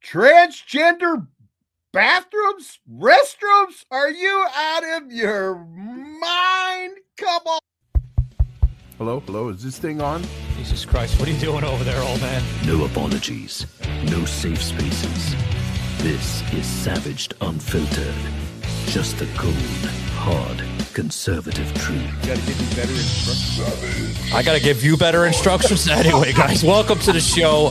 Transgender bathrooms, restrooms? Are you out of your mind? Come on. Hello, is this thing on? Jesus Christ, what are you doing over there, old man? No apologies, no safe spaces. This is Savaged Unfiltered. Just the cold, hard, conservative truth. You gotta give me better instructions. I gotta give you better instructions. Anyway, guys, welcome to the show.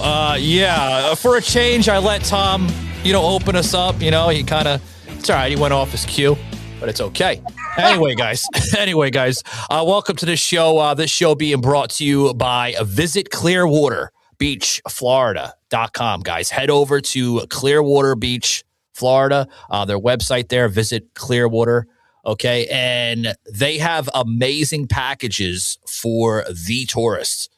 For a change, I let Tom, open us up. He it's all right. He went off his cue, but it's okay. Anyway, guys, welcome to the show. This show being brought to you by Visit Clearwater Beach, Florida.com, guys. Head over to Clearwater Beach, Florida. Their website there, Visit Clearwater. Okay. And they have amazing packages for the tourists.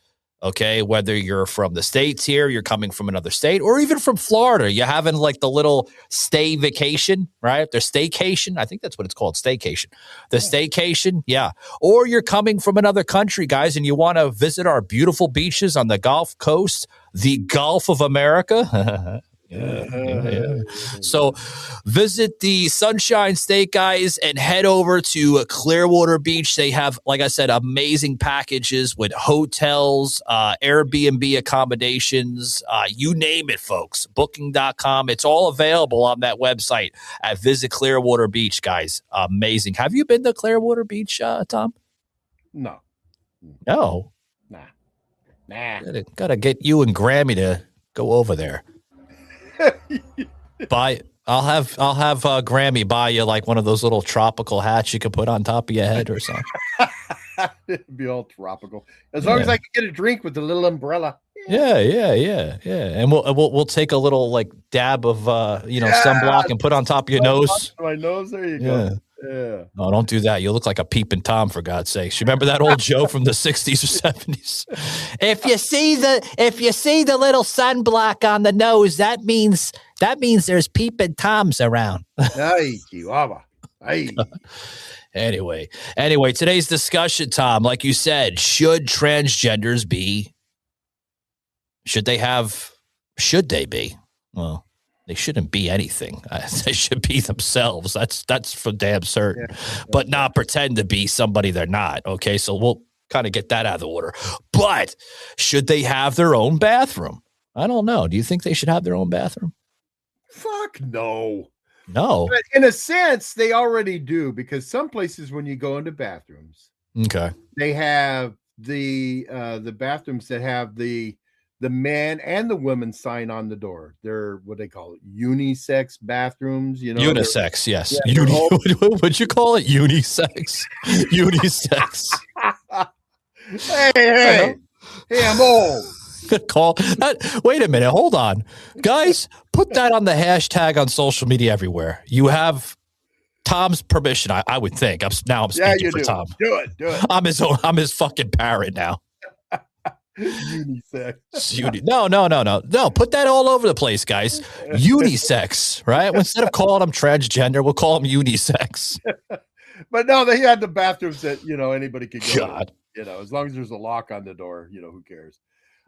Okay. Whether you're from the States here, you're coming from another state, or even from Florida, you're having like the little stay vacation, right? Their staycation. I think that's what it's called. Staycation. The staycation. Yeah. Or you're coming from another country, guys, and you want to visit our beautiful beaches on the Gulf Coast, the Gulf of America. Yeah. So visit the Sunshine State, guys, and head over to Clearwater Beach. They have, like I said, amazing packages with hotels, Airbnb accommodations, you name it, folks. Booking.com. It's all available on that website at Visit Clearwater Beach, guys. Amazing. Have you been to Clearwater Beach, Tom? No. No. Nah. Gotta get you and Grammy to go over there. I'll have Grammy buy you like one of those little tropical hats you could put on top of your head or something. It'd be all tropical. As long as I can get a drink with a little umbrella. Yeah. And we'll take a little like dab of sunblock and put on top of your nose. My nose, there you go. Yeah. No, don't do that. You look like a peeping Tom, for God's sakes. You remember that old joke from the 60s or 70s? If you see the little sunblock on the nose, that means there's peeping Toms around. Ay, Chihuahua. Ay. Anyway, today's discussion, Tom, like you said, should transgenders be? Should they be? Well, they shouldn't be anything. They should be themselves. That's for damn certain. Yeah. But not pretend to be somebody they're not. Okay, so we'll kind of get that out of the order. But should they have their own bathroom? I don't know. Do you think they should have their own bathroom? Fuck no. No. But in a sense, they already do, because some places when you go into bathrooms, okay, they have the bathrooms that have the men and the women sign on the door. They're what they call it, unisex bathrooms. Unisex, yes. Yeah, would you call it unisex? Unisex. Hey, I'm old. Call that. Wait a minute. Hold on, guys. Put that on the hashtag on social media everywhere. You have Tom's permission, I would think. I'm speaking for Tom. Do it. I'm his fucking parrot now. Unisex. No. Put that all over the place, guys. Unisex, right? Instead of calling them transgender, we'll call them unisex. But no, they had the bathrooms that anybody could go. God. As long as there's a lock on the door, who cares?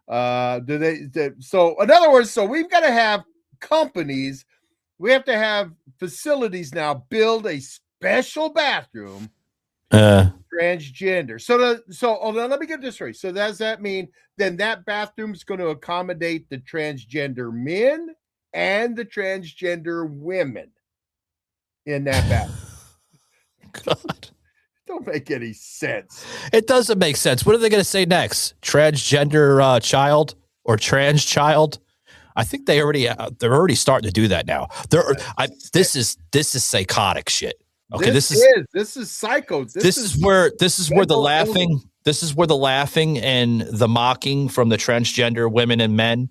So in other words, we've got to have companies. We have to have facilities now build a special bathroom. Transgender. So let me get this right. So does that mean then that bathroom's going to accommodate the transgender men and the transgender women in that bathroom? God. Don't make any sense. It doesn't make sense. What are they going to say next? Transgender child or trans child? I think they're already starting to do that now. This is psychotic shit. Okay, this is psycho. This is where the laughing and the mocking from the transgender women and men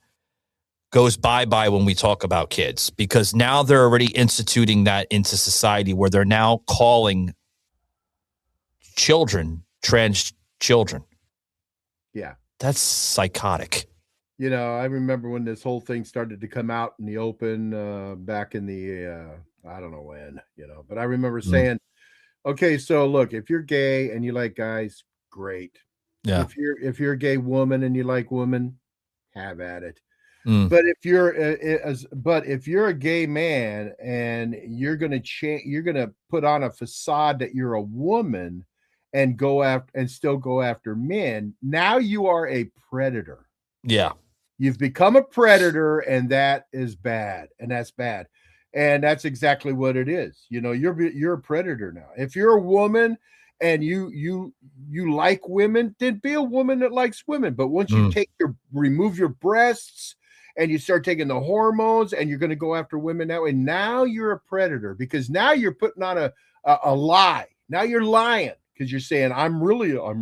goes bye-bye when we talk about kids, because now they're already instituting that into society where they're now calling children trans children. Yeah. That's psychotic. I remember when this whole thing started to come out in the open back in the I don't know when, but I remember saying, okay, so look, if you're gay and you like guys, great. Yeah. If you're a gay woman and you like women, have at it. But if you're a gay man and you're gonna put on a facade that you're a woman and still go after men, now you are a predator. Yeah. You've become a predator, and that is bad, and that's bad. And that's exactly what it is. You're a predator now. If you're a woman and you like women, then be a woman that likes women. But once you remove your breasts and you start taking the hormones and you're going to go after women that way, now you're a predator, because now you're putting on a lie. Now you're lying because you're saying, I'm really a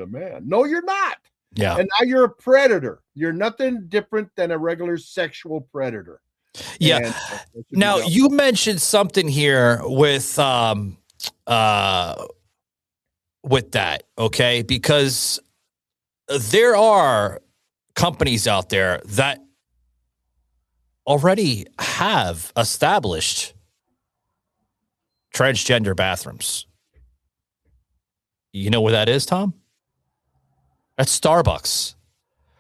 man. No, you're not. Yeah. And now you're a predator. You're nothing different than a regular sexual predator. Yeah. Now you mentioned something here with that, okay? Because there are companies out there that already have established transgender bathrooms. You know where that is, Tom? That's Starbucks.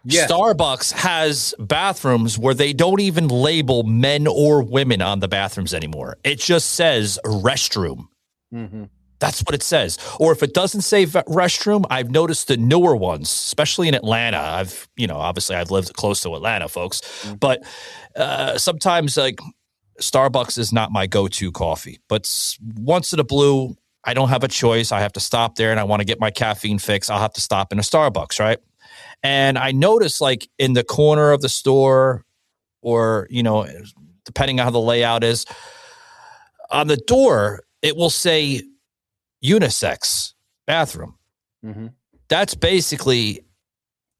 Yes. Starbucks has bathrooms where they don't even label men or women on the bathrooms anymore. It just says restroom. Mm-hmm. That's what it says. Or if it doesn't say restroom, I've noticed the newer ones, especially in Atlanta. Obviously I've lived close to Atlanta, folks. Mm-hmm. But sometimes like Starbucks is not my go-to coffee. But once in a blue, I don't have a choice. I have to stop there and I want to get my caffeine fix. I'll have to stop in a Starbucks, right? And I noticed like in the corner of the store, or, depending on how the layout is, on the door, it will say unisex bathroom. Mm-hmm. That's basically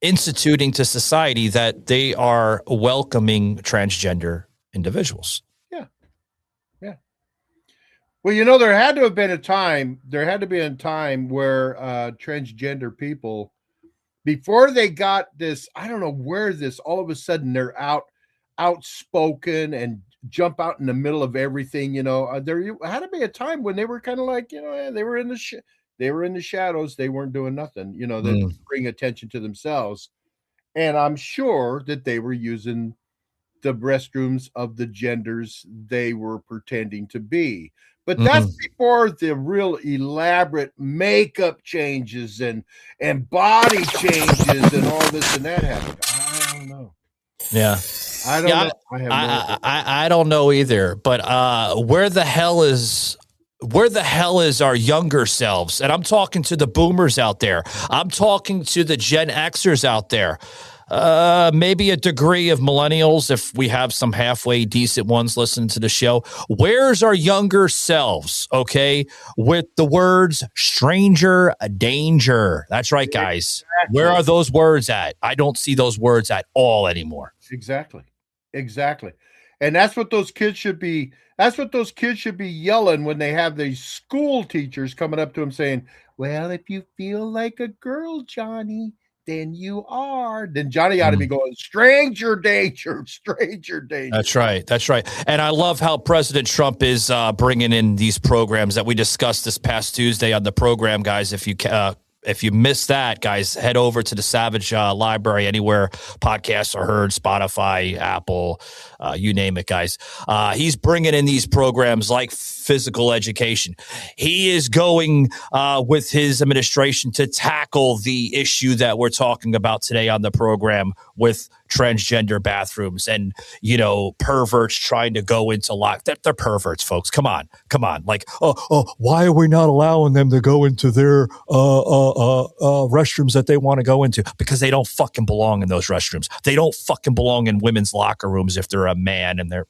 instituting to society that they are welcoming transgender individuals. Yeah. Yeah. Well, there had to be a time where transgender people, before they got this, I don't know where this, all of a sudden they're outspoken and jump out in the middle of everything. There had to be a time when they were kind of like, they were in the shadows. They weren't doing nothing, they bring attention to themselves. And I'm sure that they were using the restrooms of the genders they were pretending to be. But that's before the real elaborate makeup changes and body changes and all this and that happened. I don't know. Yeah. I don't know. I have no idea. I don't know either. But where the hell is our younger selves? And I'm talking to the boomers out there. I'm talking to the Gen Xers out there. Maybe a degree of millennials, if we have some halfway decent ones listening to the show. Where's our younger selves, okay, with the words stranger danger? That's right, guys. Exactly. Where are those words at? I don't see those words at all anymore. Exactly. And that's what those kids should be. That's what those kids should be yelling when they have these school teachers coming up to them saying, well, if you feel like a girl, Johnny, then you are. Then Johnny ought to be going, stranger danger. That's right. And I love how President Trump is bringing in these programs that we discussed this past Tuesday on the program, guys. If you missed that, guys, head over to the Savage library, anywhere podcasts are heard, Spotify, Apple, you name it, guys. He's bringing in these programs like physical education. He is going with his administration to tackle the issue that we're talking about today on the program with transgender bathrooms and, perverts trying to go into they're perverts, folks. Come on. Like, why are we not allowing them to go into their restrooms that they want to go into? Because they don't fucking belong in those restrooms. They don't fucking belong in women's locker rooms if they're a man and they're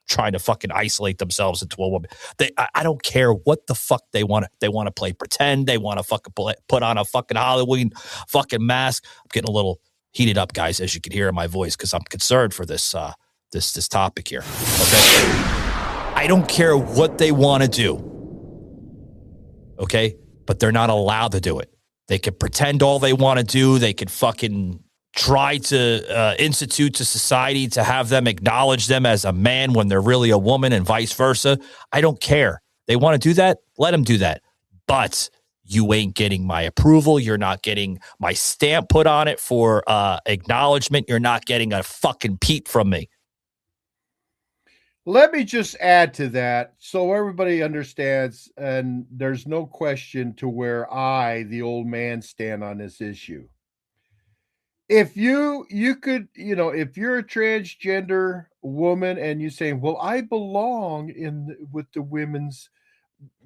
trying to fucking isolate themselves into a woman. I don't care what the fuck they want. They want to play pretend. They want to fucking put on a fucking Halloween fucking mask. I'm getting a little heated up, guys, as you can hear in my voice, because I'm concerned for this topic here. Okay, I don't care what they want to do. Okay, but they're not allowed to do it. They can pretend all they want to do. They can fucking try to institute to society to have them acknowledge them as a man when they're really a woman and vice versa. I don't care. They want to do that? Let them do that. But You ain't getting my approval. You're not getting my stamp put on it for acknowledgement. You're not getting a fucking peep from me. Let me just add to that so everybody understands, and there's no question to where I, the old man, stand on this issue. If you could, if you're a transgender woman and you say, well, I belong with the women's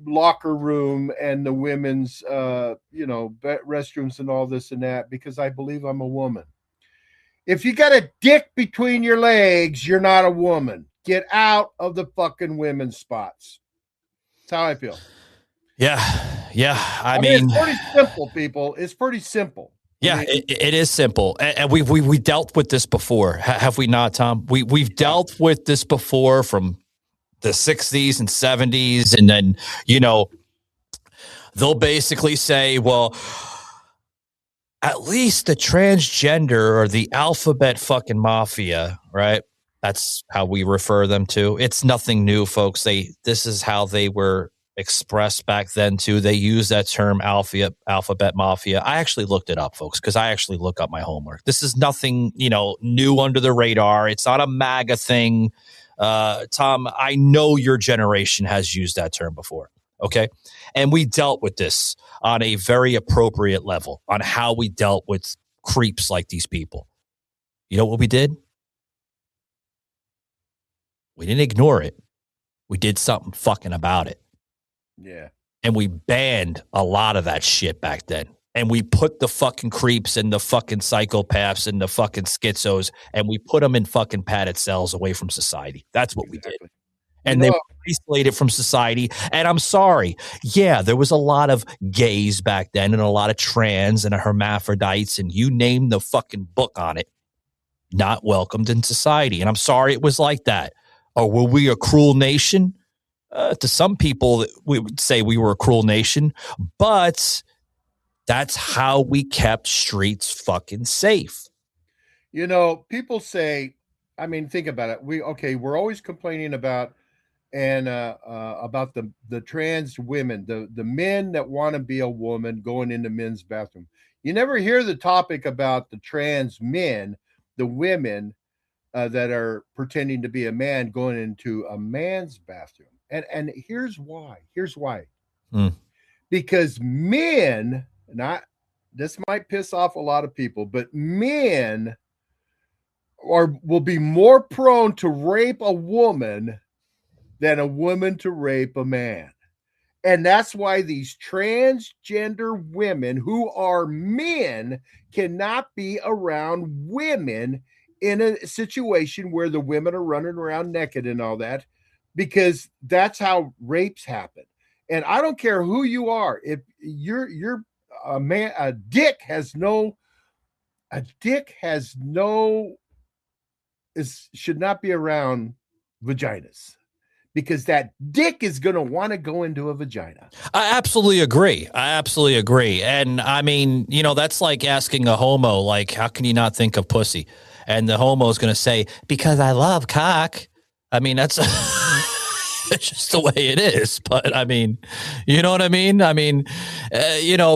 locker room and the women's restrooms and all this and that because I believe I'm a woman. If you got a dick between your legs, you're not a woman. Get out of the fucking women's spots. That's how I feel. Yeah. I mean, it's pretty simple, people. It's pretty simple. Yeah, it is simple, and we dealt with this before, have we not, Tom? We've dealt with this before from the 60s and 70s, and then they'll basically say, well, at least the transgender or the alphabet fucking mafia, right? That's how we refer them to. It's nothing new, folks. This is how they were expressed back then too. They use that term alphabet mafia. I actually looked it up, folks, because I actually look up my homework. This is nothing, new under the radar. It's not a MAGA thing. Tom, I know your generation has used that term before. Okay. And we dealt with this on a very appropriate level on how we dealt with creeps like these people. You know what we did? We didn't ignore it. We did something fucking about it. Yeah. And we banned a lot of that shit back then. And we put the fucking creeps and the fucking psychopaths and the fucking schizos, and we put them in fucking padded cells away from society. That's what we did. And they were isolated from society. And I'm sorry. Yeah, there was a lot of gays back then and a lot of trans and hermaphrodites, and you name the fucking book on it, not welcomed in society. And I'm sorry it was like that. Or were we a cruel nation? To some people, we would say we were a cruel nation, but that's how we kept streets fucking safe. People say, I mean, think about it. We're always complaining about the trans women, the men that want to be a woman going into men's bathroom. You never hear the topic about the trans men, the women that are pretending to be a man going into a man's bathroom. And here's why. Because men, this might piss off a lot of people, but men will be more prone to rape a woman than a woman to rape a man. And that's why these transgender women who are men cannot be around women in a situation where the women are running around naked and all that, because that's how rapes happen. And I don't care who you are. If you're a man, a dick should not be around vaginas, because that dick is going to want to go into a vagina. I absolutely agree. And I mean, that's like asking a homo, like, how can you not think of pussy? And the homo is going to say, because I love cock. I mean, that's it's just the way it is. But I mean, you know what I mean? I mean,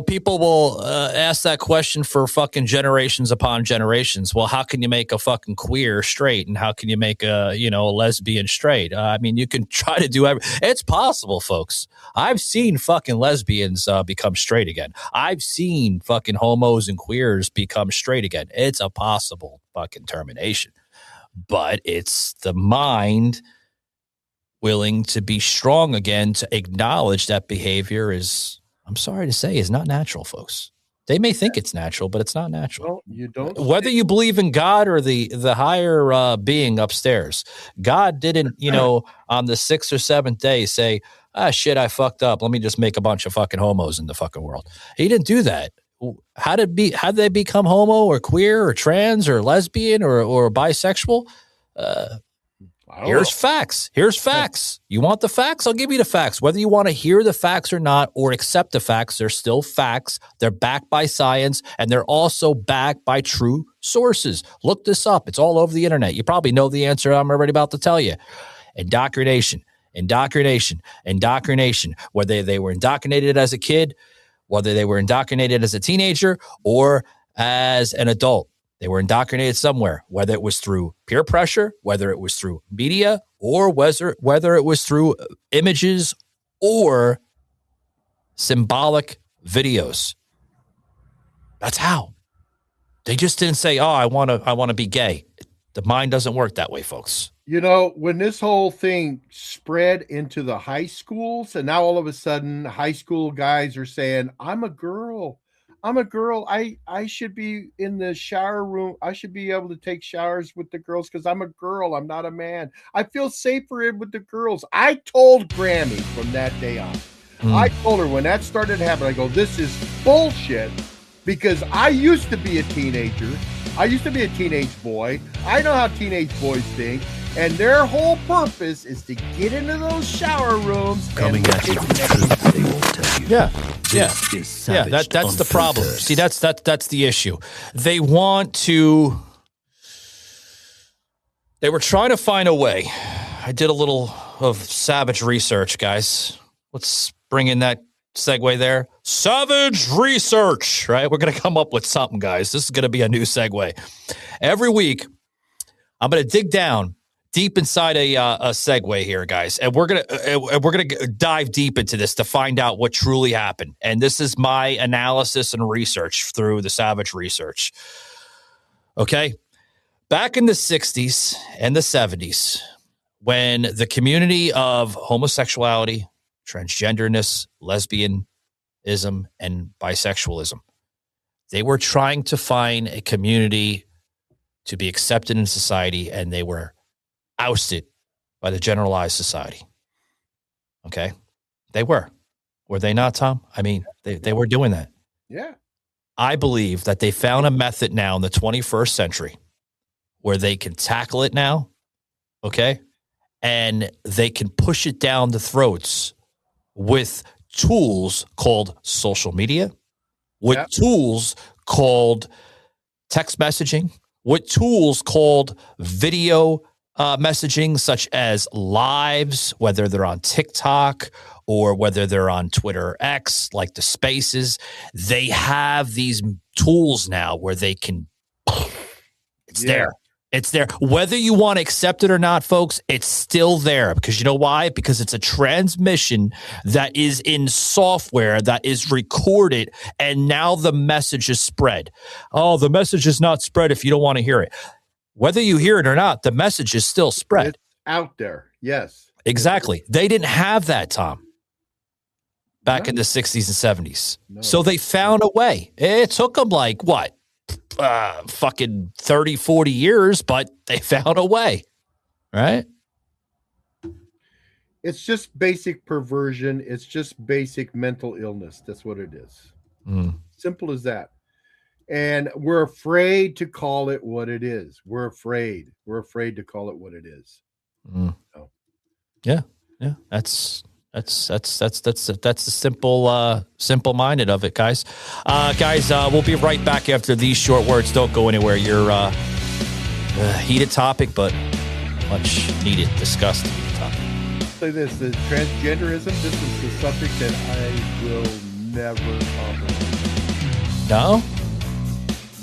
people will ask that question for fucking generations upon generations. Well, how can you make a fucking queer straight? And how can you make a lesbian straight? I mean, you can try to do everything. It's possible, folks. I've seen fucking lesbians become straight again. I've seen fucking homos and queers become straight again. It's a possible fucking termination. But it's the mind willing to be strong again to acknowledge that behavior is, I'm sorry to say, is not natural, folks. They may think it's natural, but it's not natural. Well, you don't. Whether you believe in God or the higher being upstairs, God didn't, on the 6th or 7th day say, shit, I fucked up. Let me just make a bunch of fucking homos in the fucking world. He didn't do that. How did they become homo or queer or trans or lesbian or bisexual? Here's facts. You want the facts? I'll give you the facts. Whether you want to hear the facts or not, or accept the facts, they're still facts. They're backed by science, and they're also backed by true sources. Look this up. It's all over the internet. You probably know the answer I'm already about to tell you. Indoctrination. Whether they were indoctrinated as a kid, whether they were indoctrinated as a teenager or as an adult. They were indoctrinated somewhere, whether it was through peer pressure, whether it was through media, or whether it was through images or symbolic videos. That's how. They just didn't say, "Oh, I want to be gay." The mind doesn't work that way, folks. You know, when this whole thing spread into the high schools, and now all of a sudden high school guys are saying, I'm a girl. I should be in the shower room. I should be able to take showers with the girls because I'm a girl. I'm not a man. I feel safer with the girls. I told Grammy from that day on. I told her when that started happening, I go, this is bullshit, because I used to be a teenager. I used to be a teenage boy. I know how teenage boys think. And their whole purpose is to get into those shower rooms. Coming at you with truth they won't tell you. Yeah. That's the problem. See, that's the issue. They want to. They were trying to find a way. I did a little of savage research, guys. Let's bring in that segue there. Savage research, right? We're going to come up with something, guys. This is going to be a new segue. Every week, I'm going to dig down deep inside a segue here, guys, and we're gonna dive deep into this to find out what truly happened. And this is my analysis and research through the Savage research. Okay, back in the 60s and the 70s, when the community of homosexuality, transgenderness, lesbianism, and bisexualism, they were trying to find a community to be accepted in society, and they were ousted by the generalized society. Okay? They were. Were they not, Tom? I mean, they were doing that. Yeah. I believe that they found a method now in the 21st century where they can tackle it now, okay? And they can push it down the throats with tools called social media, with tools called text messaging, with tools called video messaging, such as lives, whether they're on TikTok or whether they're on Twitter X, like the Spaces. They have these tools now where they can, there. It's there. Whether you want to accept it or not, folks, it's still there. Because you know why? Because it's a transmission that is in software that is recorded, and now the message is spread. Oh, the message is not spread if you don't want to hear it. Whether you hear it or not, the message is still spread. It's out there. Yes. Exactly. They didn't have that, Tom, back in the 60s and 70s. No. So they found a way. It took them like, what? Fucking 30, 40 years, but they found a way. Right? It's just basic perversion. It's just basic mental illness. That's what it is. Simple as that. And we're afraid to call it what it is. We're afraid to call it what it is. So. Yeah. That's the simple minded of it, guys. We'll be right back after these short words. Don't go anywhere. You're heated topic, but much needed, discussed topic. Say this: the transgenderism. This is the subject that I will never compromise. No.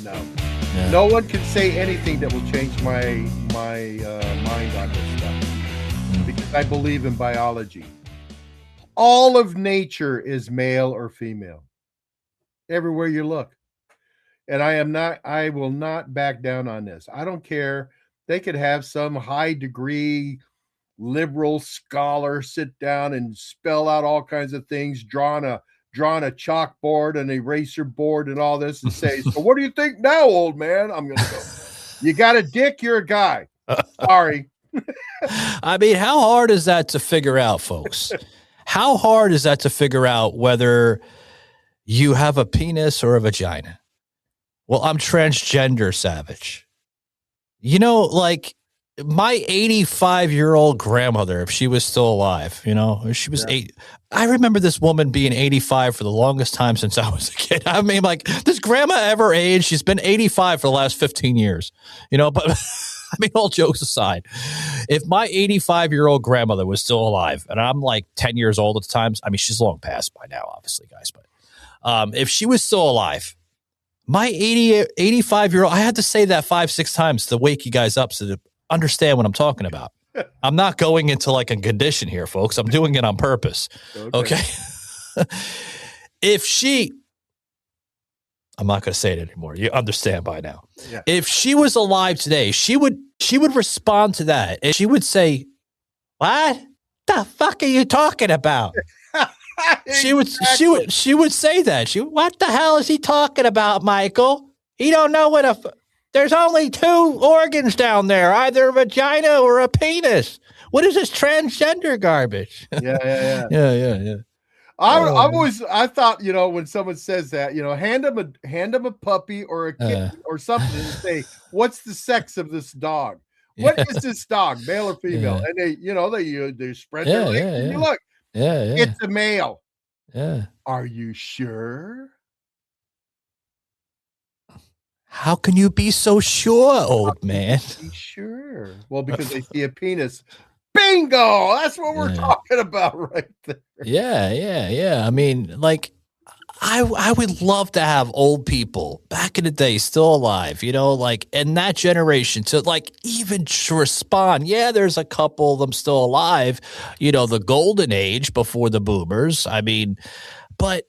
Yeah. No one can say anything that will change my mind on this stuff, because I believe in biology. All of nature is male or female, everywhere you look. And I will not back down on this. I don't care. They could have some high degree liberal scholar sit down and spell out all kinds of things, drawing a chalkboard and eraser board and all this, and say, so what do you think now, old man? I'm going to go, you got a dick, you're a guy. Sorry. I mean, how hard is that to figure out, folks? How hard is that to figure out whether you have a penis or a vagina? Well, I'm transgender, Savage. You know, like my 85-year-old grandmother, if she was still alive, you know, if she was 8. I remember this woman being 85 for the longest time since I was a kid. I mean, like, does grandma ever age? She's been 85 for the last 15 years, you know, but I mean, all jokes aside, if my 85-year-old grandmother was still alive and I'm like 10 years old at the time, I mean, she's long past by now, obviously, guys, but If she was still alive, my 85-year-old, I had to say that 5-6 times to wake you guys up so to understand what I'm talking about. I'm not going into like a condition here, folks. I'm doing it on purpose. Okay. If she, I'm not going to say it anymore. You understand by now. Yeah. If she was alive today, she would respond to that. And she would say, what the fuck are you talking about? She would say that. What the hell is he talking about, Michael? He don't know what there's only 2 organs down there, either a vagina or a penis. What is this transgender garbage? Yeah. I thought, when someone says that, hand them a puppy or a kitten or something and say, what's the sex of this dog? What is this dog, male or female? And they spread their legs and you look. It's a male. Yeah. Are you sure? How can you be so sure, old man? Be sure. Well, because they see a penis. Bingo! That's what we're talking about right there. Yeah. I mean, like, I would love to have old people back in the day still alive, like in that generation to like even respond. Yeah, there's a couple of them still alive, the golden age before the boomers. I mean, but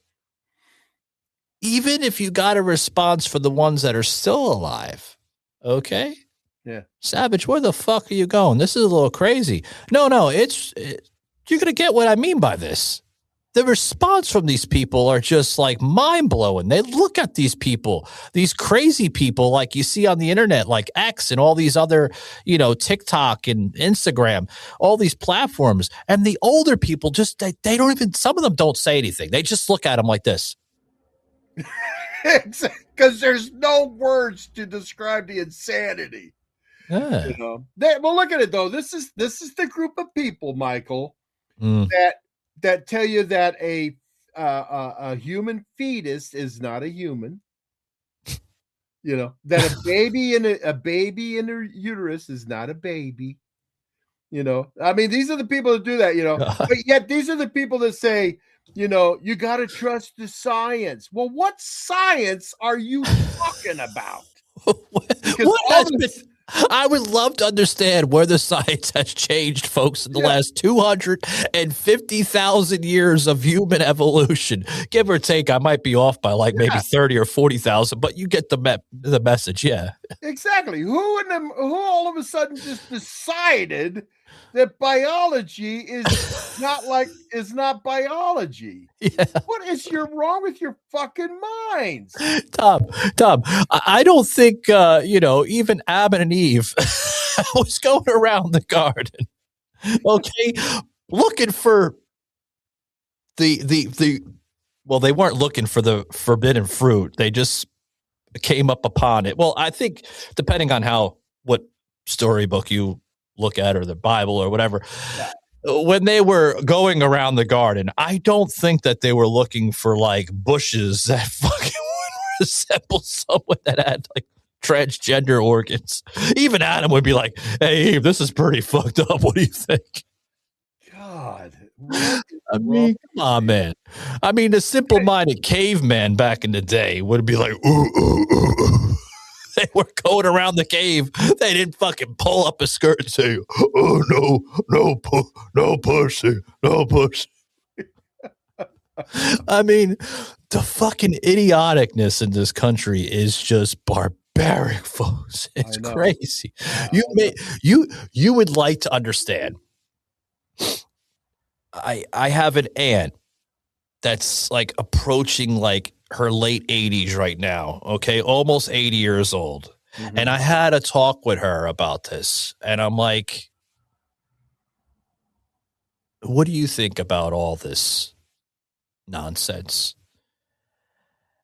even if you got a response for the ones that are still alive, okay? Yeah. Savage, where the fuck are you going? This is a little crazy. No, you're going to get what I mean by this. The response from these people are just like mind-blowing. They look at these people, these crazy people like you see on the internet, like X and all these other, TikTok and Instagram, all these platforms. And the older people just, they don't even, some of them don't say anything. They just look at them like this. Because there's no words to describe the insanity. Yeah. Well, look at it though. This is the group of people, Michael, that tell you that a human fetus is not a human. That a baby in a uterus is not a baby. I mean, these are the people that do that. But yet these are the people that say, you got to trust the science. Well, what science are you talking about? I would love to understand where the science has changed, folks, in the last 250,000 years of human evolution. Give or take, I might be off by like maybe 30 or 40,000, but you get the message, yeah. Exactly. Who all of a sudden just decided that biology is not biology? Yeah. What is wrong with your fucking minds? Tom, I don't think, even Adam and Eve was going around the garden, okay, looking for well, they weren't looking for the forbidden fruit. They just came up upon it. Well, I think depending on what storybook you look at or the Bible or whatever, when they were going around the garden, I don't think that they were looking for like bushes that fucking would resemble someone that had like transgender organs. Even Adam would be like, hey, Eve, this is pretty fucked up. What do you think? God. I mean, come on, man. I mean, the simple-minded caveman back in the day would be like, ooh. They were going around the cave. They didn't fucking pull up a skirt and say, oh, no pussy. I mean, the fucking idioticness in this country is just barbaric, folks. It's crazy. You would like to understand. I have an aunt that's like approaching like her late 80s right now. Okay. Almost 80 years old. Mm-hmm. And I had a talk with her about this. And I'm like, what do you think about all this nonsense?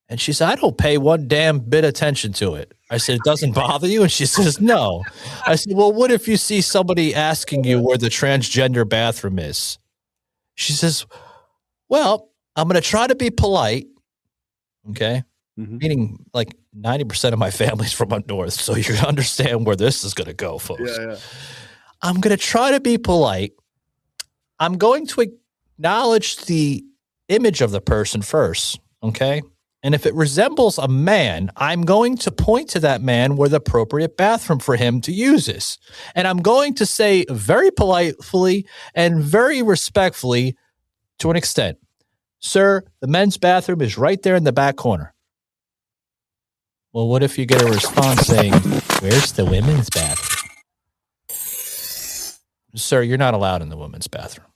And she said, I don't pay one damn bit attention to it. I said, it doesn't bother you? And she says, no. I said, well, what if you see somebody asking you where the transgender bathroom is? She says, well, I'm going to try to be polite. Okay. Mm-hmm. Meaning like 90% of my family's from up north. So you can understand where this is going to go, folks. Yeah. I'm going to try to be polite. I'm going to acknowledge the image of the person first. Okay. And if it resembles a man, I'm going to point to that man where the appropriate bathroom for him to use is. And I'm going to say very politely and very respectfully, to an extent, sir, the men's bathroom is right there in the back corner. Well, what if you get a response saying, where's the women's bathroom? Sir, you're not allowed in the women's bathroom.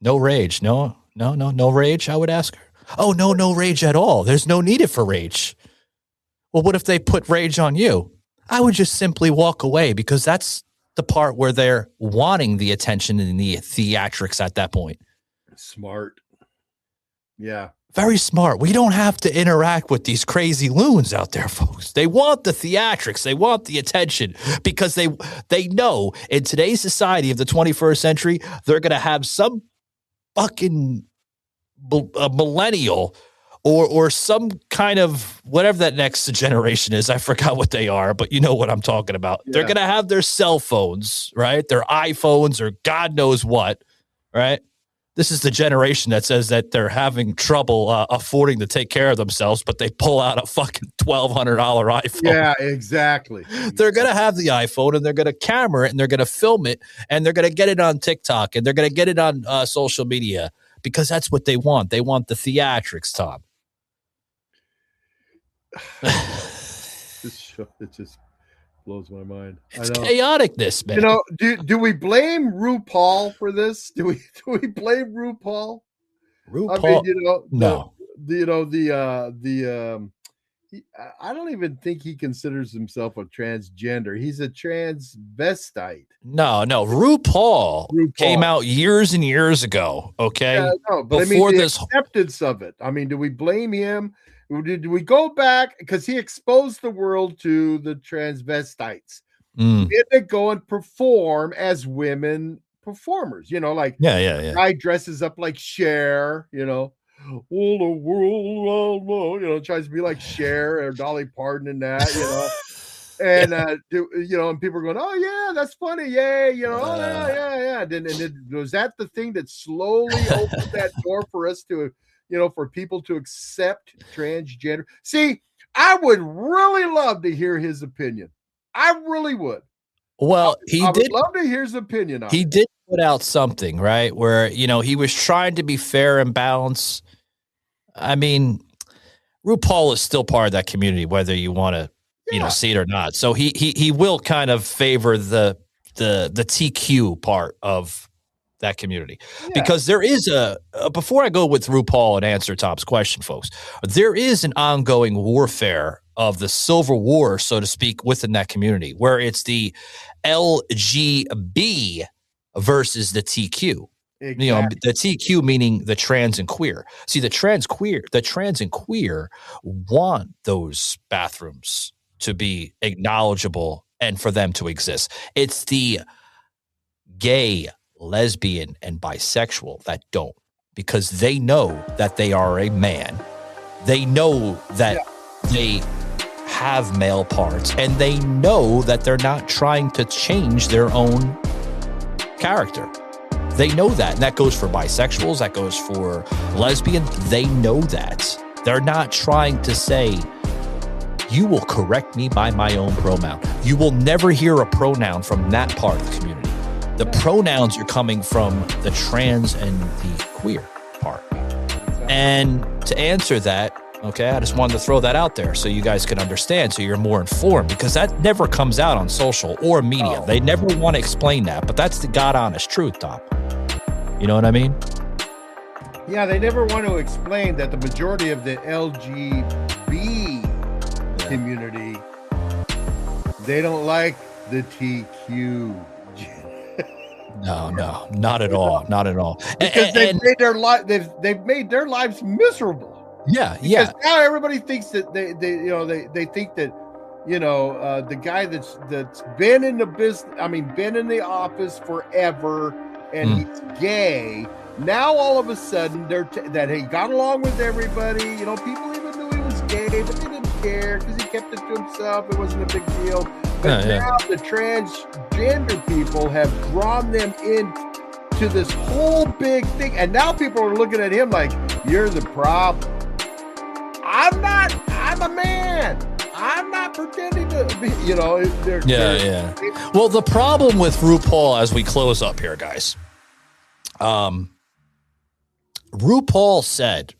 No rage. No rage, I would ask her. Oh, no rage at all. There's no need for rage. Well, what if they put rage on you? I would just simply walk away because that's the part where they're wanting the attention and the theatrics at that point. Smart. Yeah. Very smart. We don't have to interact with these crazy loons out there, folks. They want the theatrics. They want the attention because they know in today's society of the 21st century, they're going to have some fucking a millennial or some kind of whatever that next generation is. I forgot what they are, but you know what I'm talking about. Yeah. They're going to have their cell phones, right? Their iPhones or God knows what, right? This is the generation that says that they're having trouble affording to take care of themselves, but they pull out a fucking $1,200 iPhone. Yeah, exactly. They're going to have the iPhone and they're going to camera it and they're going to film it and they're going to get it on TikTok and they're going to get it on social media. Because that's what they want. They want the theatrics, Tom. This show, it just blows my mind. It's chaoticness, man. You know, do we blame RuPaul for this? Do we blame RuPaul? RuPaul? I mean, you know, no. I don't even think he considers himself a transgender. He's a transvestite. No. RuPaul came out years and years ago. Okay. Yeah, no, but before the acceptance of it. I mean, do we blame him? Did we go back because he exposed the world to the transvestites? Did they go and perform as women performers? You know, like guy dresses up like Cher, you know. All the world, you know, tries to be like Cher or Dolly Parton and that, you know, and you know, and people are going, oh yeah, that's funny, yay, you know, oh, yeah. And was that the thing that slowly opened that door for us to, you know, for people to accept transgender? See, I would really love to hear his opinion. I really would. Well, I would love to hear his opinion on it. He did put out something, right, where, you know, he was trying to be fair and balanced. I mean, RuPaul is still part of that community, whether you want to, you know, see it or not. So he will kind of favor the TQ part of that community because there is before I go with RuPaul and answer Tom's question, folks, there is an ongoing warfare of the Civil War, so to speak, within that community where it's the LGB versus the TQ. Exactly. You know, the TQ meaning the trans and queer. See, the trans and queer want those bathrooms to be acknowledgeable and for them to exist. It's the gay, lesbian, and bisexual that don't, because they know that they are a man. They know that they have male parts, and they know that they're not trying to change their own character. They know that. And that goes for bisexuals. That goes for lesbian. They know that. They're not trying to say, you will correct me by my own pronoun. You will never hear a pronoun from that part of the community. The pronouns are coming from the trans and the queer part. And to answer that, okay, I just wanted to throw that out there so you guys can understand, so you're more informed, because that never comes out on social or media. They never want to explain that, but that's the God honest truth, Tom. You know what I mean? Yeah, they never want to explain that the majority of the LGB community, they don't like the TQ. No, not at all. Not at all. Because they've made their lives miserable. Yeah. Because now everybody thinks that they think that, you know, the guy that's been in the business, been in the office forever, and he's gay. Now all of a sudden that he got along with everybody. You know, people even knew he was gay, but they didn't care because he kept it to himself. It wasn't a big deal. But now the transgender people have drawn them into this whole big thing, and now people are looking at him like, You're the problem. I'm a man. I'm not pretending to be, Yeah. Well, the problem with RuPaul, as we close up here, guys, RuPaul said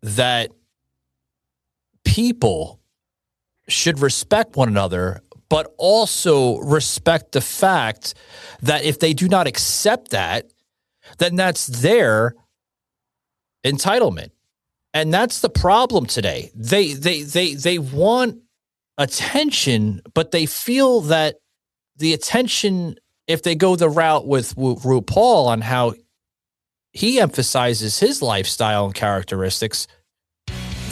that people should respect one another, but also respect the fact that if they do not accept that, then that's their entitlement. And that's the problem today. They want attention, but they feel that the attention, if they go the route with RuPaul on how he emphasizes his lifestyle and characteristics,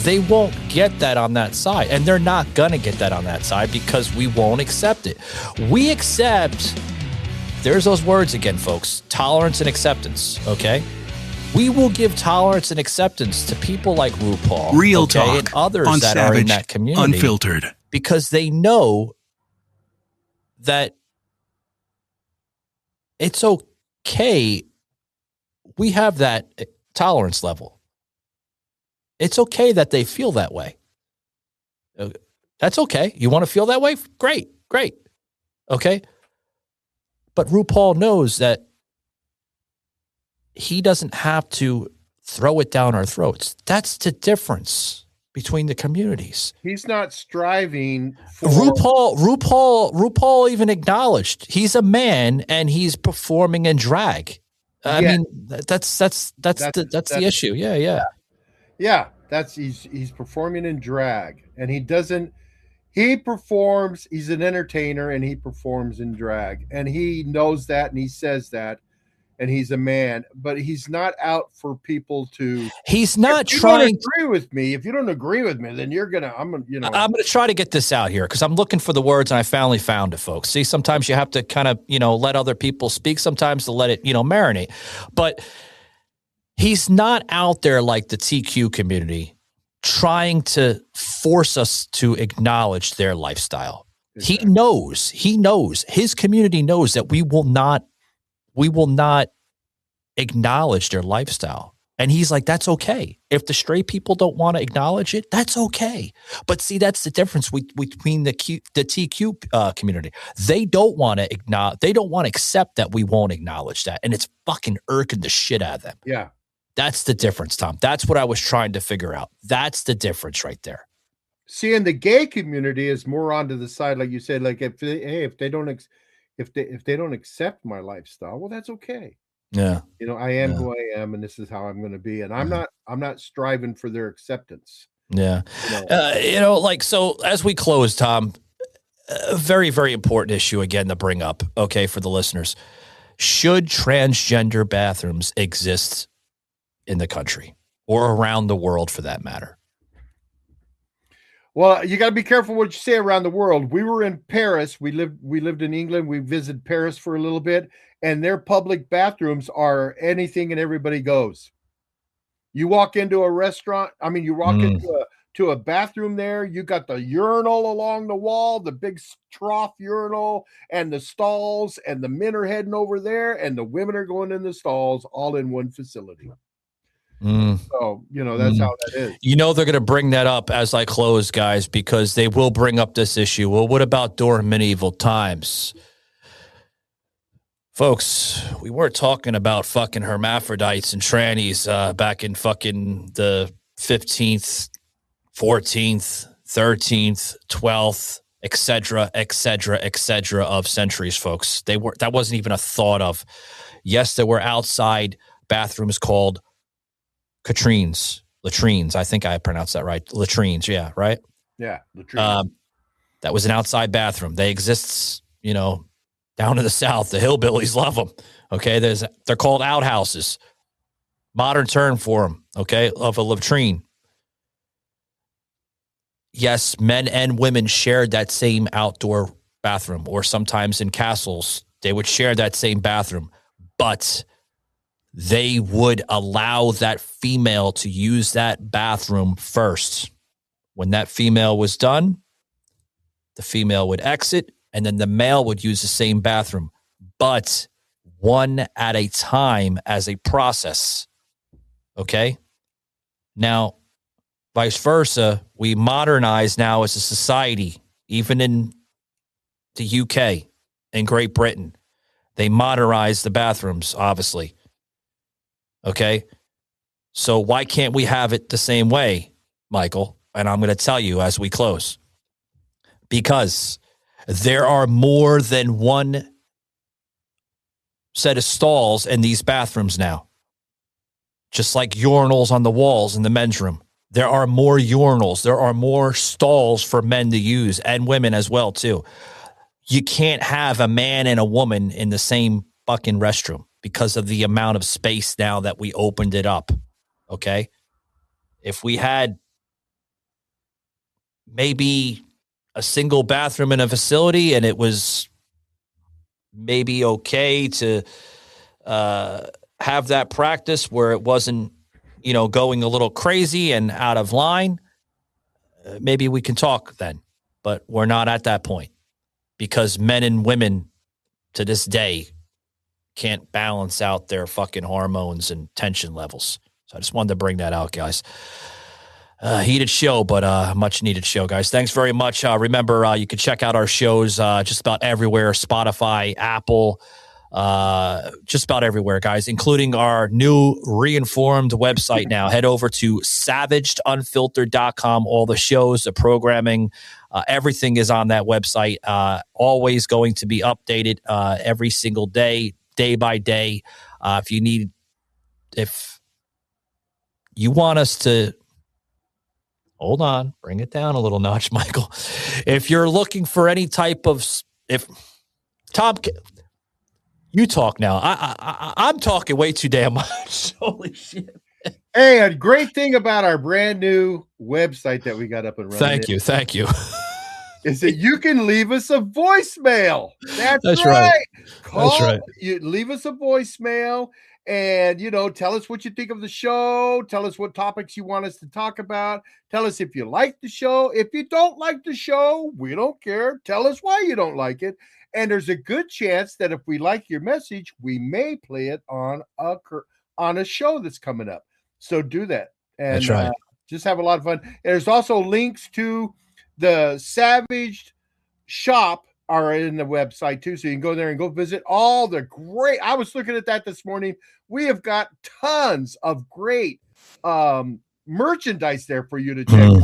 they won't get that on that side. And they're not going to get that on that side because we won't accept it. We accept, there's those words again, folks, tolerance and acceptance, okay? We will give tolerance and acceptance to people like RuPaul, Real talk, and others on that are in that community, Unfiltered, because they know that it's okay. We have that tolerance level. It's okay that they feel that way. That's okay. You want to feel that way? Great. Okay. But RuPaul knows that he doesn't have to throw it down our throats. That's the difference between the communities. He's not striving for RuPaul even acknowledged he's a man and he's performing in drag. I mean, that's the issue. Yeah. He's performing in drag, and he performs, he's an entertainer and he performs in drag, and he knows that and he says that. And he's a man, but he's not out for people to. He's not trying. trying to agree with me. If you don't agree with me, then I'm gonna try to get this out here because I'm looking for the words and I finally found it, folks. See, sometimes you have to kind of let other people speak. Sometimes to let it marinate. But he's not out there like the TQ community trying to force us to acknowledge their lifestyle. Exactly. He knows his community knows that we will not acknowledge their lifestyle. And he's like, that's okay. If the straight people don't want to acknowledge it, that's okay. But see, that's the difference between the TQ community. They don't want to acknowledge, they don't want to accept that we won't acknowledge that. And it's fucking irking the shit out of them. Yeah. That's the difference, Tom. That's what I was trying to figure out. That's the difference right there. See, and the gay community is more onto the side, like you said, like if they don't accept my lifestyle, well, that's okay. Yeah. I am who I am, and this is how I'm going to be. And I'm not striving for their acceptance. Yeah. So as we close, Tom, a very, very important issue again to bring up, okay, for the listeners. Should transgender bathrooms exist in the country or around the world for that matter? Well, you got to be careful what you say around the world. We were in Paris. We lived in England. We visited Paris for a little bit, and their public bathrooms are anything and everybody goes. You walk into a restaurant. I mean, you walk into a bathroom there. You got the urinal along the wall, the big trough urinal, and the stalls, and the men are heading over there, and the women are going in the stalls, all in one facility. So, that's how that is. They're going to bring that up as I close, guys, because they will bring up this issue. Well, what about during medieval times? Folks, we weren't talking about fucking hermaphrodites and trannies back in fucking the 15th, 14th, 13th, 12th, etc. of centuries, folks. That wasn't even a thought of. Yes, there were outside bathrooms called latrines. I think I pronounced that right. Latrines. Yeah. Right. Yeah. Latrines. That was an outside bathroom. They exist, down in the South. The hillbillies love them. Okay. They're called outhouses. Modern term for them. Okay. Of a latrine. Yes. Men and women shared that same outdoor bathroom, or sometimes in castles, they would share that same bathroom, but they would allow that female to use that bathroom first. When that female was done, the female would exit, and then the male would use the same bathroom. But one at a time as a process. Okay? Now, vice versa, we modernize now as a society, even in the UK and Great Britain. They modernize the bathrooms, obviously. Okay? So why can't we have it the same way, Michael? And I'm going to tell you as we close. Because there are more than one set of stalls in these bathrooms now. Just like urinals on the walls in the men's room. There are more urinals. There are more stalls for men to use and women as well, too. You can't have a man and a woman in the same fucking restroom because of the amount of space now that we opened it up. Okay? If we had maybe a single bathroom in a facility and it was maybe okay to have that practice where it wasn't, going a little crazy and out of line, maybe we can talk then. But we're not at that point because men and women to this day can't balance out their fucking hormones and tension levels. So I just wanted to bring that out, guys. Heated show, but much needed show, guys. Thanks very much. Remember, you can check out our shows just about everywhere, Spotify, Apple, just about everywhere, guys, including our new reinformed website now. Head over to SavagedUnfiltered.com. All the shows, the programming, everything is on that website. Always going to be updated every single day, day by day. If you want us to... Hold on. Bring it down a little notch, Michael. If you're looking for any type of... Tom... You talk now. I'm talking way too damn much. Holy shit. Hey, a great thing about our brand new website that we got up and running. Thank you. Is that you can leave us a voicemail. That's right. That's right. You leave us a voicemail and, tell us what you think of the show. Tell us what topics you want us to talk about. Tell us if you like the show. If you don't like the show, we don't care. Tell us why you don't like it. And there's a good chance that if we like your message, we may play it on a show that's coming up. So do that. And that's right. Just have a lot of fun. And there's also links to the Savaged shop are in the website too. So you can go there and go visit all the great. I was looking at that this morning. We have got tons of great merchandise there for you to check out.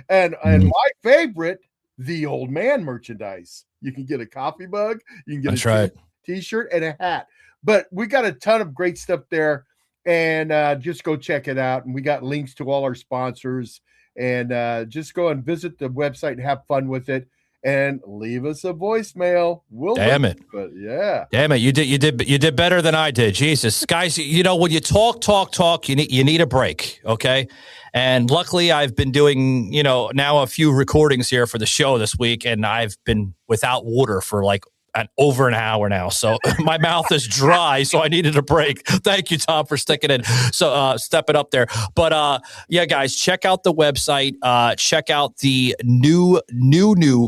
And my favorite, the Oldman merchandise. You can get a coffee mug, you can get a t-shirt and a hat. But we got a ton of great stuff there, and just go check it out. And we got links to all our sponsors, and just go and visit the website and have fun with it. And leave us a voicemail. Damn it! Yeah. Damn it! You did better than I did. Jesus, guys, when you talk, you need a break. Okay. And luckily, I've been doing, now a few recordings here for the show this week, and I've been without water for like over an hour now. So my mouth is dry, so I needed a break. Thank you, Tom, for sticking in. So stepping up there. But yeah, guys, check out the website. Check out the new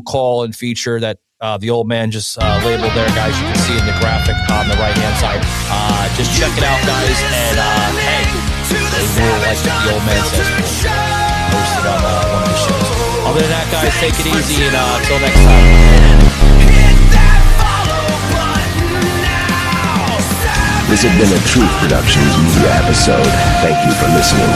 call-in feature that the old man just labeled there, guys. You can see in the graphic on the right-hand side. Just check it out, guys. And hey, like the old man says, posted on one of the shows. Other than that, guys, take it easy, and until next time. This has been a Truth Productions media episode. Thank you for listening.